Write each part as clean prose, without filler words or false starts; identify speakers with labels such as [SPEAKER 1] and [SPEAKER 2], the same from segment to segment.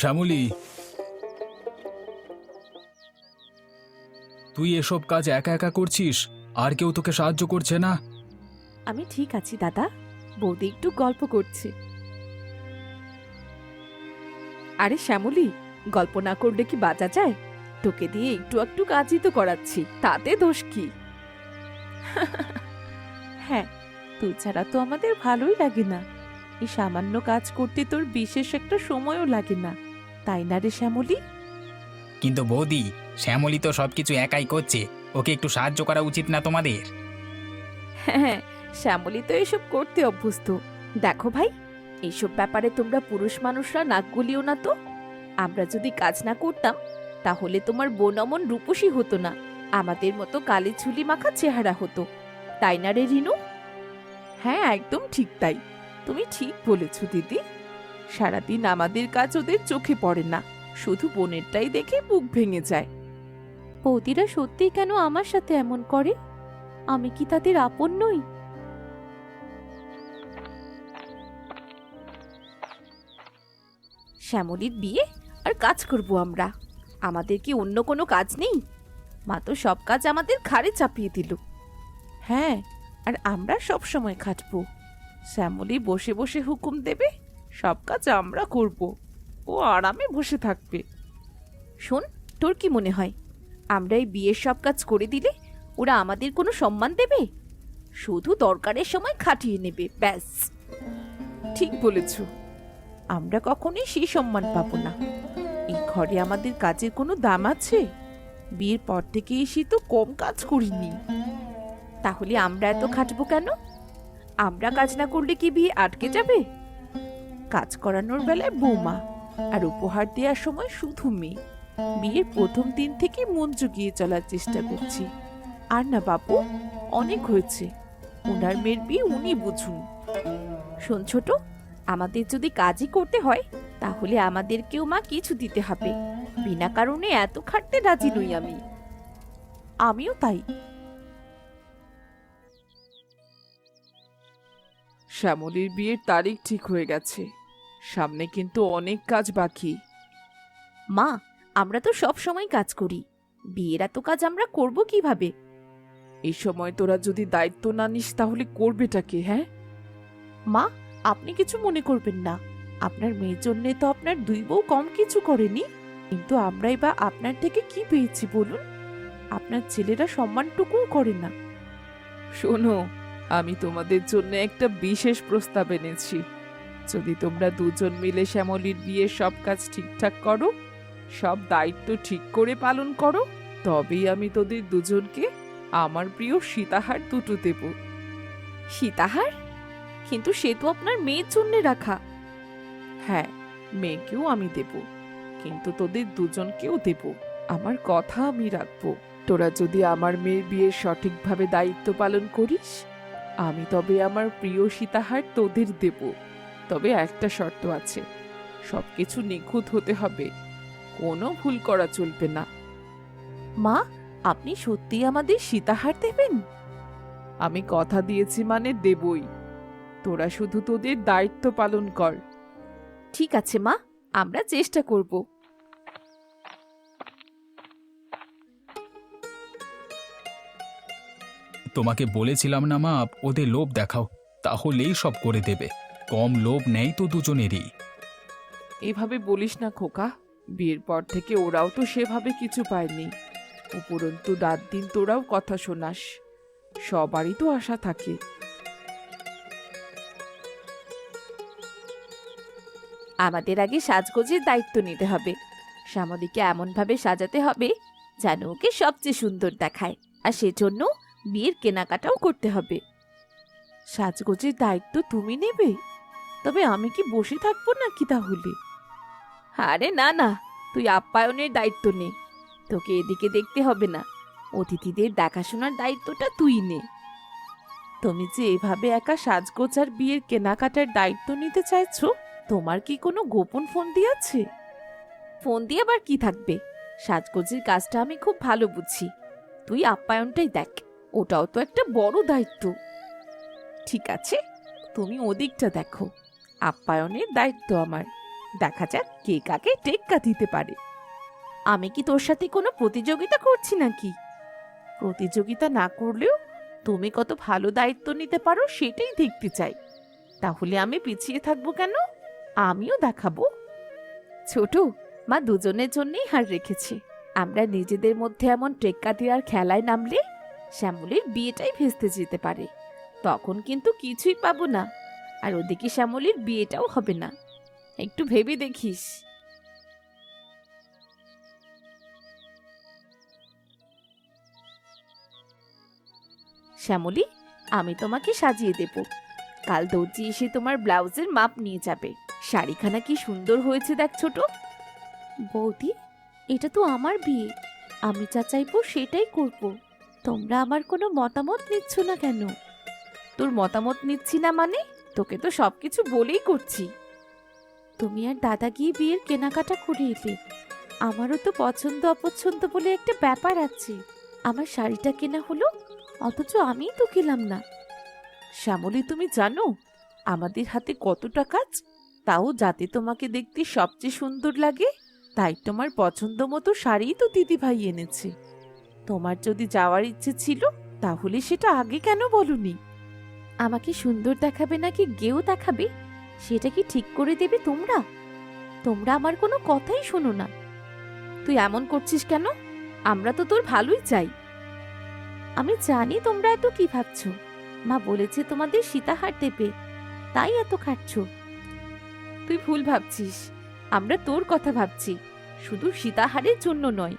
[SPEAKER 1] শ্যামলী, তুই এসব কাজ একা একা করছিস? আর কেউ তোকে সাহায্য করছে না?
[SPEAKER 2] আমি ঠিক আছি দাদা, বৌদি একটু গল্প করছে। আরে শ্যামলী, গল্প না করলে কি বাঁচা যায়? তোকে দিয়ে একটু একটু কাজই তো করাচ্ছি, তাতে দোষ কি? হ্যাঁ, তুই ছাড়া তো আমাদের ভালোই লাগে না। এই সামান্য কাজ করতে তোর বিশেষ একটা সময়ও লাগে না, তাই না রে শ্যামলী?
[SPEAKER 3] কিন্তু বৌদি, শ্যামলী তো সবকিছু একাই করছে, ওকে একটু সাহায্য করা উচিত না তোমাদের?
[SPEAKER 2] হ্যাঁ, শ্যামলী তো এসব করতে অভ্যস্ত। দেখো ভাই, এইসব ব্যাপারে তোমরা পুরুষ মানুষরা নাক গলিও না তো। আমরা যদি কাজ না করতাম তাহলে তোমার বোন অমন রূপসী হতো না, আমাদের মতো কালি ঝুলি মাখা চেহারা হতো, তাই না রে রিনু? হ্যাঁ, একদম ঠিক তাই। তুমি ঠিক বলেছ দিদি। সারাদিন আমাদের কাজ ওদের চোখে পড়ে না, শুধু বোনেরটাই দেখে বুক ভেঙে যায়। বৌদিরা সত্যিই কেন আমার সাথে এমন করে? আমি কি তাদের আপন নই? শ্যামলীর বিয়ে আর কাজ করব আমরা? আমাদের কি অন্য কোনো কাজ নেই? মা তো সব কাজ আমাদের ঘাড়ে চাপিয়ে দিল। হ্যাঁ, আর আমরা সব সময় খাটবো। শ্যামলী বসে বসে হুকুম দেবে, সব কাজ আমরা করব, ও আরামে বসে থাকবে। শোন, তোর কি মনে হয় আমরা এই বিয়ের সব কাজ করে দিলে ওরা আমাদের কোনো সম্মান দেবে? শুধু দরকারের সময় খাটিয়ে নেবে, ব্যাস। ঠিক বলেছ, আমরা কখনোই সেই সম্মান পাবো না। এই ঘরে আমাদের কাজের কোনো দাম আছে? বিয়ের পর থেকে এসে তো কম কাজ করিনি। তাহলে আমরা এত খাটবো কেন? আমরা কাজ না করলে কি বিয়ে আটকে যাবে? কাজ করানোর বেলায় বৌমা, আর উপহার দেওয়ার সময় শুধু মেয়ে। বিয়ের প্রথম দিন থেকে মন জুগিয়ে চলার চেষ্টা করছি। আর না বাবু, অনেক হয়েছে। ওনার মেয়ের বিয়ে উনি বুঝুন। শোন ছোট, আমাদের যদি কাজই করতে হয় তাহলে আমাদেরকেও মা কিছু দিতে হবে। বিনা কারণে এত খাটতে রাজি নই আমি। আমিও তাই।
[SPEAKER 4] শ্যামলীর বিয়ের তারিখ ঠিক হয়ে গেছে, সামনে কিন্তু অনেক কাজ বাকি।
[SPEAKER 2] মা, আমরা তো সব সময় কাজ করি, বিয়ের এত কাজ আমরা করব কিভাবে?
[SPEAKER 4] এই সময় তোরা যদি দায়িত্ব না নিস তাহলে করবেটা কে? হ্যাঁ
[SPEAKER 2] মা, আপনি কিছু মনে করবেন না। আপনার মেয়ের জন্যে তো আপনার দুই বউ কম কিছু করেনি, কিন্তু আমরাই বা আপনার থেকে কি পেয়েছি বলুন? আপনার ছেলেরা সম্মানটুকুও করে না।
[SPEAKER 4] শোনো, আমি তোমাদের জন্য একটা বিশেষ প্রস্তাব এনেছি। যদি তোমরা দুজন মিলে শ্যামলীর বিয়ের সব কাজ ঠিকঠাক করো, সব দায়িত্ব ঠিক করে পালন করো, তবেই আমি তোদের দুজনকে আমার প্রিয় সীতাহার দুটো দেব।
[SPEAKER 2] সীতাহার? কিন্তু সে তো আপনার মেয়ের জন্য রাখা।
[SPEAKER 4] হ্যাঁ, মেয়েকেও আমি দেব, কিন্তু তোদের দুজনকেও দেব। আমার কথা আমি রাখবো। তোরা যদি আমার মেয়ের বিয়ের সঠিকভাবে দায়িত্ব পালন করিস, আমি তবে আমার প্রিয় সীতাহার তোদের দেব। তবে একটা শর্ত আছে, সবকিছু নিখুঁত হতে হবে, কোনো ভুল করা চলবে না।
[SPEAKER 2] মা, আপনি সত্যি আমাদের সীতাহার দেবেন?
[SPEAKER 4] আমি কথা দিয়েছি মানে দেবই। তোরা শুধু তোদের দায়িত্ব পালন কর।
[SPEAKER 2] ঠিক আছে মা, আমরা চেষ্টা করব।
[SPEAKER 1] তোমাকে বলেছিলাম না মা, ওদের লোভ দেখাও, তাহলেই সব করে দেবে। কম লোভ নেই তো দুজনেরই।
[SPEAKER 4] এভাবে বলিস না খোকা, বিয়ের পর থেকে ওরাও তো সেভাবে কিছু পায়নি। উপরন্তু রাত দিন তোরাও কথা শোনাস, সবারই তো আশা থাকে।
[SPEAKER 2] আমাদের আগে সাজগোজের দায়িত্ব নিতে হবে। শ্যামলীকে এমনভাবে সাজাতে হবে যেন ওকে সবচেয়ে সুন্দর দেখায়, আর সেজন্য বিয়ের কেনাকাটাও করতে হবে। সাজগোজের দায়িত্ব তুমি নেবে? তবে আমি কি বসে থাকবো নাকি তাহলে? আরে না না, তুই আপ্যায়নের দায়িত্ব নে, তোকে এদিকে দেখতে হবে না। অতিথিদের দেখাশোনার দায়িত্বটা তুই নে। তুমি যে এভাবে একা সাজগোজ আর বিয়ের কেনাকাটার দায়িত্ব নিতে চাইছো, তোমার কি কোনো গোপন ফোন দিয়েছে? ফোন দিয়ে আবার কি থাকবে? সাজগোজের কাজটা আমি খুব ভালো বুঝি। তুই আপ্যায়নটাই দেখ, ওটাও তো একটা বড় দায়িত্ব।
[SPEAKER 4] ঠিক আছে, তুমি ওদিকটা দেখো, আপ্যায়নের দায়িত্ব আমার। দেখা যাক কে কাকে টেক্কা দিতে পারে।
[SPEAKER 2] আমি কি তোর সাথে কোনো প্রতিযোগিতা করছি নাকি?
[SPEAKER 4] প্রতিযোগিতা না করলেও তুমি কত ভালো দায়িত্ব নিতে পারো সেটাই দেখতে চাই। তাহলে আমি পিছিয়ে থাকবো কেন? আমিও দেখাবো।
[SPEAKER 2] ছোট, মা দুজনের জন্যই হার রেখেছে। আমরা নিজেদের মধ্যে এমন টেক্কা দেওয়ার খেলায় নামলে শ্যামলীর বিয়েটাই ভেস্তে যেতে পারে। তখন কিন্তু কিছুই পাবো না, আর ওদিকে শ্যামলীর বিয়েটাও হবে না। একটু ভেবে দেখিস। শ্যামলী, আমি তোমাকে সাজিয়ে দেব। কাল দর্জি এসে তোমার ব্লাউজের মাপ নিয়ে যাবে। শাড়িখানা কি সুন্দর হয়েছে দেখ ছোট। বৌদি, এটা তো আমার বিয়ে, আমি যা চাইবো সেটাই করব। তোমরা আমার কোনো মতামত নিচ্ছ না কেন? তোর মতামত নিচ্ছি না মানে? তোকে তো সবকিছু বলেই করছি। তুমি আর দাদা গিয়ে বিয়ের কেনাকাটা করে এলে। আমারও তো পছন্দ অপছন্দ বলে একটা ব্যাপার আছে। আমার শাড়িটা কেনা হলো, অথচ আমিই তো গেলাম না।
[SPEAKER 4] শ্যামলী, তুমি জানো আমাদের হাতে কতটা কাজ? তাও যাতে তোমাকে দেখতে সবচেয়ে সুন্দর লাগে তাই তোমার পছন্দ মতো শাড়িই তো দিদিভাই এনেছে। তোমার যদি যাওয়ার ইচ্ছে ছিল তাহলে সেটা আগে কেন বলনি?
[SPEAKER 2] আমাকে সুন্দর দেখাবে নাকি গেও দেখাবে সেটা কি ঠিক করে দেবে তোমরা? তোমরা আমার কোনো কথাই শোনো না। তুই এমন করছিস কেন? আমরা তো তোর ভালোই চাই। আমি জানি তোমরা এত কি ভাবছো। মা বলেছে তোমাদের সীতাহার দেবে, তাই এত খাটছ। তুই ভুল ভাবছিস, আমরা তোর কথা ভাবছি, শুধু সীতাহারের জন্য নয়।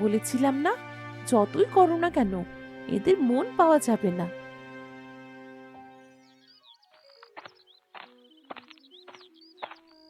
[SPEAKER 4] বলেছিলাম না, যতই করো না কেন এদের মন পাওয়া যাবে না।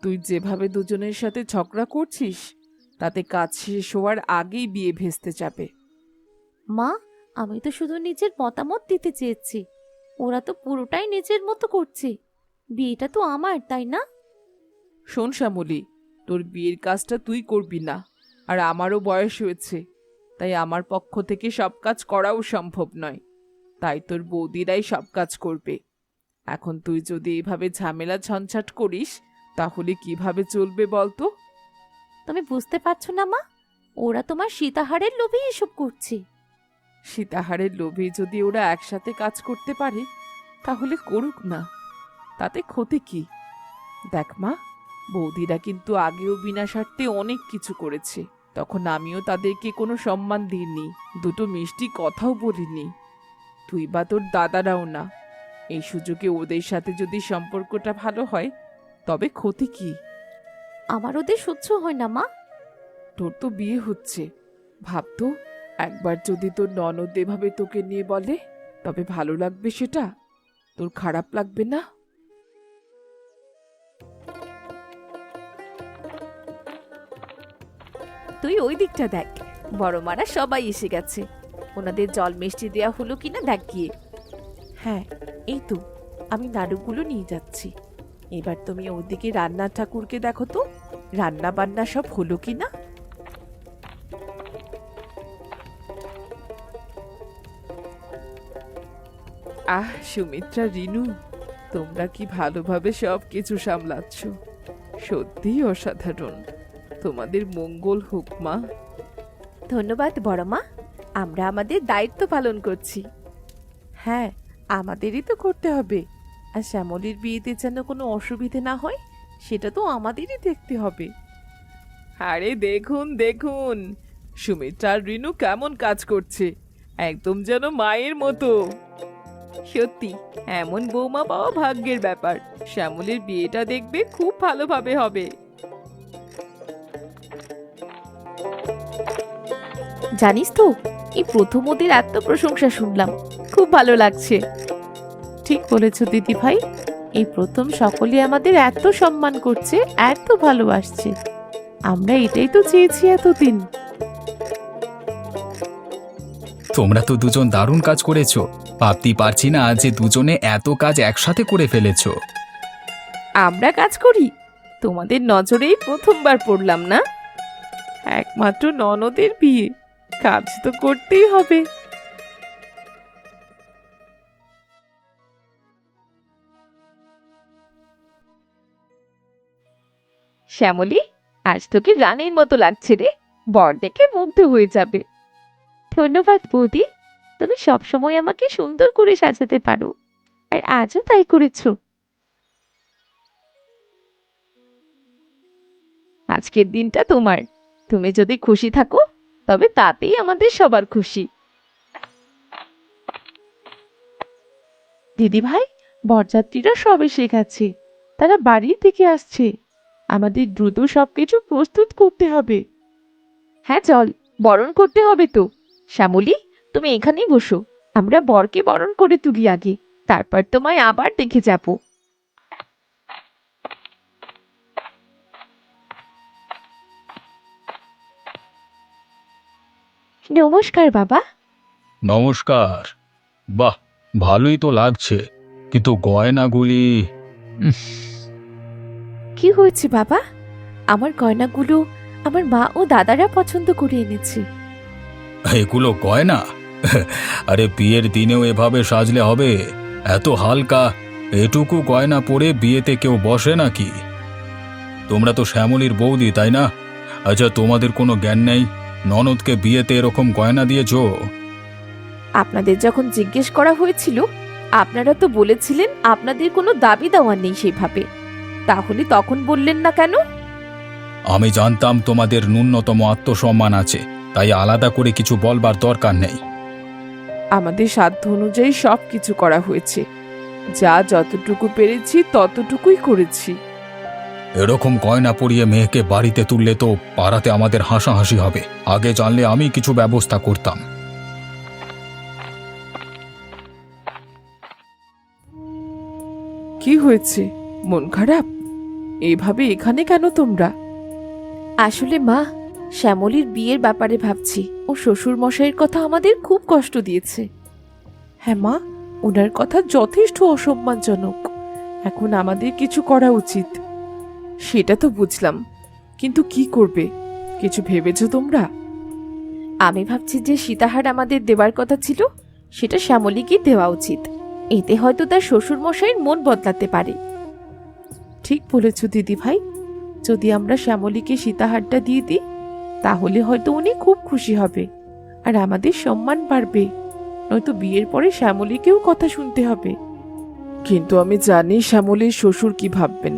[SPEAKER 4] তুই যেভাবে দুজনের সাথে ঝগড়া করছিস তাতে কাজ শেষ হওয়ার আগেই বিয়ে ভেস্তে যাবে।
[SPEAKER 2] মা, আমি তো শুধু নিজের মতামত দিতে চেয়েছি, ওরা তো পুরোটাই নিজের মতো করছে। বিয়েটা তো আমার, তাই না?
[SPEAKER 4] শোন শ্যামলী, তোর বিয়ের কাজটা তুই করবি না, আর আমারও বয়স হয়েছে, তাই আমার পক্ষ থেকে সব কাজ করাও সম্ভব নয়। তাই তোর বৌদিরাই সব কাজ করবে। এখন তুই যদি এভাবে ঝামেলা ঝঞ্ঝাট করিস তাহলে কিভাবে চলবে বলতো?
[SPEAKER 2] তুমি বুঝতে পারছো না মা, ওরা তোমার সীতাহারের লোভে এসব করছে।
[SPEAKER 4] সীতাহারের লোভে যদি ওরা একসাথে কাজ করতে পারে তাহলে করুক না, তাতে ক্ষতি কি? দেখ মা, বৌদিরা কিন্তু আগেও বিনা স্বার্থে অনেক কিছু করেছে, তখন আমিও তাদেরকে কোনো সম্মান দিইনি, দুটো মিষ্টি কথাও বলিনি। তুই বা তোর দাদারাও না। এই সুযোগে ওদের সাথে যদি সম্পর্কটা ভালো হয় তবে ক্ষতি কি?
[SPEAKER 2] আমার ওদের সহ্য হয় না মা।
[SPEAKER 4] তোর তো বিয়ে হচ্ছে, ভাবতো একবার যদি তোর ননদ এভাবে তোকে নিয়ে বলে তবে ভালো লাগবে? সেটা তোর খারাপ লাগবে না?
[SPEAKER 2] তুই ওই দিকটা দেখ, বড় মারা সবাই এসে গেছে। ওনাদের জল মিষ্টি দেওয়া হলো কিনা দেখ গিয়ে।
[SPEAKER 4] হ্যাঁ, এই তো আমি নাড়ুগুলো নিয়ে যাচ্ছি। এবার তুমি ওদিকে রান্নার ঠাকুরকে দেখো তো, রান্না বান্না সব হলো কিনা। আহ সুমিত্রা, রিনু, তোমরা কি ভালোভাবে সব কিছু সামলাচ্ছ, সত্যিই অসাধারণ। তোমাদের মঙ্গল হোক মা।
[SPEAKER 2] ধন্যবাদ বড় মা, আমরা আমাদের দায়িত্ব পালন করছি।
[SPEAKER 4] হ্যাঁ, আমাদেরই তো করতে হবে। আর শ্যামলীর বিয়েতে যেন কোনো অসুবিধে না হয় সেটা তো আমাদেরই দেখতে হবে। আরে দেখুন দেখুন, সুমিত্রা আর রিনু কেমন কাজ করছে, একদম যেন মায়ের মতো। সত্যি এমন বৌমা পাওয়া ভাগ্যের ব্যাপার। শ্যামলীর বিয়েটা দেখবে খুব ভালোভাবে হবে।
[SPEAKER 2] জানিস তো, এই প্রথম ওদের এত প্রশংসা শুনলাম, খুব ভালো লাগছে।
[SPEAKER 4] ঠিক বলেছ দিদি ভাই, এই প্রথম সকলে আমাদের এত সম্মান করছে, এত ভালোবাসছে। আমরা এটাই তো চেয়েছি এতদিন।
[SPEAKER 1] তোমরা তো দুজন দারুণ কাজ করেছো। ভাবতেই পারছি না যে দুজনে এত কাজ একসাথে করে ফেলেছো।
[SPEAKER 2] আমরা কাজ করি? তোমাদের নজরেই প্রথমবার পড়লাম না?
[SPEAKER 4] একমাত্র ননদের বিয়ে, কাজ তো করতেই হবে।
[SPEAKER 2] শ্যামলী, আজ তোকে রানীর মতো লাগছে রে। বর দেখে মুগ্ধ হয়ে যাবে। ধন্যবাদ বৌদি, তুমি সবসময় আমাকে সুন্দর করে সাজাতে পারো, আর আজও তাই করেছো। আজকের দিনটা তোমার, তুমি যদি খুশি থাকো তবে তাতেই আমাদের সবার খুশি।
[SPEAKER 4] দিদি ভাই, বরযাত্রীরা সব এসে গেছে, তারা বাড়ি থেকে আসছে। আমাদের দ্রুত সবকিছু প্রস্তুত করতে হবে।
[SPEAKER 2] হ্যাঁ চল, বরণ করতে হবে তো। শ্যামলী, তুমি এখানেই বসো, আমরা বরকে বরণ করে তুলি আগে, তারপর তোমায় আবার দেখে যাব। নমস্কার বাবা।
[SPEAKER 1] নমস্কার। বাহ, ভালোই তো লাগছে, কিন্তু গয়নাগুলি।
[SPEAKER 2] কি হয়েছে বাবা? আমার গয়নাগুলো আমার মা ও দাদারা পছন্দ করে এনেছে।
[SPEAKER 1] এগুলো গয়না? আরে বিয়ের দিনেও এভাবে সাজলে হবে? এত হালকা, এটুকু গয়না পরে বিয়েতে কেউ বসে নাকি? তোমরা তো শ্যামলীর বৌদি, তাই না? আচ্ছা, তোমাদের কোনো জ্ঞান নেই? ননদকে বিয়েতে এরকম গয়না দিয়েছো?
[SPEAKER 2] আপনাদের যখন জিজ্ঞেস করা হয়েছিল, আপনারা তো বলেছিলেন আপনাদের কোনো দাবি দেওয়া নেই সেভাবে। তাহলে তখন বললেন না কেন?
[SPEAKER 1] আমি জানতাম তোমাদের ন্যূনতম আত্মসম্মান আছে, তাই আলাদা করে কিছু বলবার দরকার নেই।
[SPEAKER 4] আমাদের সাধ্য অনুযায়ী সবকিছু করা হয়েছে, যা যতটুকু পেরেছি ততটুকুই করেছি।
[SPEAKER 1] এরকম গয়না পরিয়ে মেয়েকে বাড়িতে তুললে তো পাড়াতে আমাদের হাসাহাসি হবে। আগে জানলে আমি কিছু ব্যবস্থা করতাম।
[SPEAKER 4] কি হয়েছে, মন খারাপ? এইভাবে এখানে কেন তোমরা?
[SPEAKER 2] আসলে মা, শ্যামলীর বিয়ের ব্যাপারে ভাবছি। ও শ্বশুর মশাইয়ের কথা আমাদের খুব কষ্ট দিয়েছে।
[SPEAKER 4] হ্যাঁ মা, ওনার কথা যথেষ্ট অসম্মানজনক। এখন আমাদের কিছু করা উচিত। সেটা তো বুঝলাম, কিন্তু কি করবে? কিছু ভেবেছো তোমরা?
[SPEAKER 2] আমি ভাবছি যে সীতাহার আমাদের দেওয়ার কথা ছিল, সেটা শ্যামলীকে দেওয়া উচিত। এতে হয়তো তার শ্বশুর মশাইয়ের মন বদলাতে পারে।
[SPEAKER 4] ঠিক বলেছ দিদি ভাই, যদি আমরা শ্যামলীকে সীতাহারটা দিয়ে দিই তাহলে হয়তো উনি খুব খুশি হবে, আর আমাদের সম্মান বাড়বে। নয়তো বিয়ের পরে শ্যামলীকেও কথা শুনতে হবে। কিন্তু আমি জানি শ্যামলীর শ্বশুর কি ভাববেন।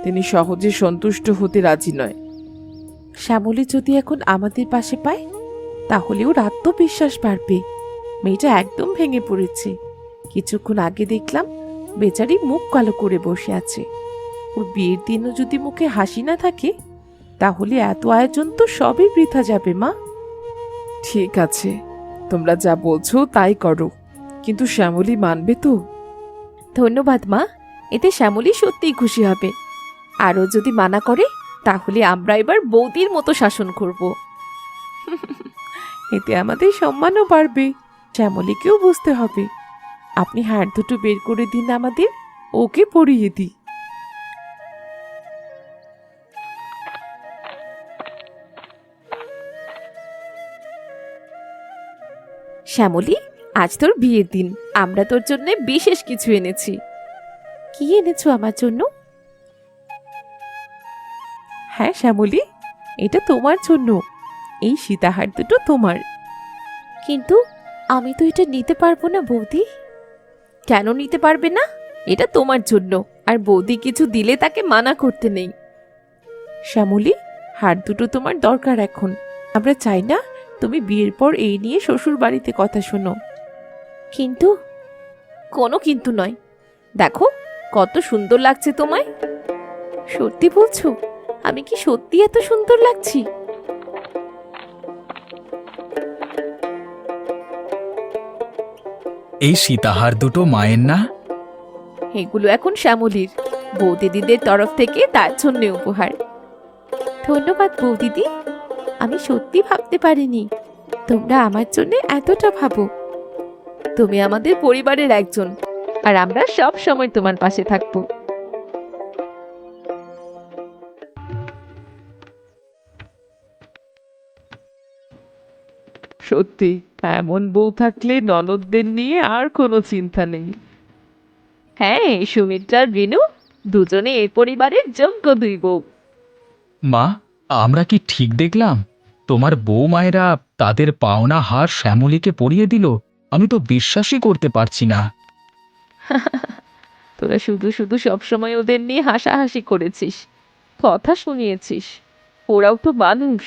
[SPEAKER 4] তিনি সহজে সন্তুষ্ট হতে রাজি নয়। শ্যামলী যদি এখন আমাদের পাশে পায় তাহলে ওর আত্মবিশ্বাস বাড়বে। মেয়েটা একদম ভেঙে পড়েছে। কিছুক্ষণ আগে দেখলাম বেচারি মুখ কালো করে বসে আছে। ওর বিয়ের দিনও যদি মুখে হাসি না থাকে তাহলে এত আয়োজন তো সবই বৃথা যাবে মা। ঠিক আছে, তোমরা যা বলছো তাই করো, কিন্তু শ্যামলী মানবে তো?
[SPEAKER 2] ধন্যবাদ মা, এতে শ্যামলী সত্যিই খুশি হবে। আরও যদি মানা করে তাহলে আমরা এবার বৌদির মতো শাসন করব।
[SPEAKER 4] এতে আমাদের সম্মানও বাড়বে, শ্যামলীকেও বুঝতে হবে। আপনি হাড় দুটো বের করে দিন আমাদের, ওকে পরিয়ে দিই।
[SPEAKER 2] শ্যামলী, আজ তোর বিয়ের দিন, আমরা তোর জন্য বিশেষ কিছু এনেছি। কি এনেছো আমার জন্য?
[SPEAKER 4] হ্যাঁ শ্যামলী, এটা তোমার জন্য। এই সীতাহার দুটো তোমার।
[SPEAKER 2] কিন্তু আমি তো এটা নিতে পারবো না বৌদি। কেন নিতে পারবে না? এটা তোমার জন্য, আর বৌদি কিছু দিলে তাকে মানা করতে নেই।
[SPEAKER 4] শ্যামলী, হার দুটো তোমার দরকার এখন। আমরা চাই না তুমি বিয়ের পর এই নিয়ে শ্বশুর বাড়িতে কথা শোনো।
[SPEAKER 2] কিন্তু কোনো কিন্তু নয়। দেখো কত সুন্দর লাগছে তোমায়। সত্যি বলছো? আমি কি সত্যি এত সুন্দর লাগছি?
[SPEAKER 1] এই সীতাহার দুটো মায়ের না?
[SPEAKER 2] এগুলো এখন শ্যামলীর, বৌদিদিদের তরফ থেকে তার জন্য উপহার। ধন্যবাদ বৌদিদি, আমি সত্যি ভাবতে পারিনি তোমরা আমার জন্য এতটা ভাবো। তুমি আমাদের পরিবারের একজন, আর আমরা সব সময় তোমার পাশে থাকবো।
[SPEAKER 4] সত্যি এমন বউ থাকলে ননদদের নিয়ে আর কোনো চিন্তা নেই।
[SPEAKER 2] হ্যাঁ, সুমিত্রা আর রিনু দুজনে এই পরিবারের যোগ্য দুই বউ।
[SPEAKER 1] মা, আমরা কি ঠিক দেখলাম? তোমার বৌমায়েরা তাদের পাওনা হার শ্যামলীকে পরিয়ে দিল? আমি তো বিশ্বাসই করতে পারছি না।
[SPEAKER 2] তোরা শুধু শুধু সবসময় ওদের নিয়ে হাসাহাসি করেছিস, কথা শুনিয়েছিস। ওরাও তো মানুষ।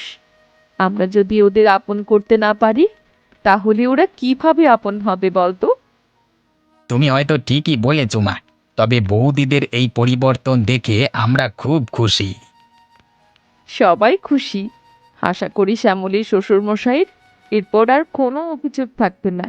[SPEAKER 2] আমরা যদি ওদের আপন করতে না পারি, তাহলে ওরা কিভাবে আপন হবে বলতো?
[SPEAKER 3] তুমি হয়তো ঠিকই বলেছো মা, তবে বৌদিদের এই পরিবর্তন দেখে আমরা খুব খুশি।
[SPEAKER 2] সবাই খুশি। আশা করি শ্যামলীর শ্বশুরমশাইয়ের এরপর আর কোনো অভিযোগ থাকবে না।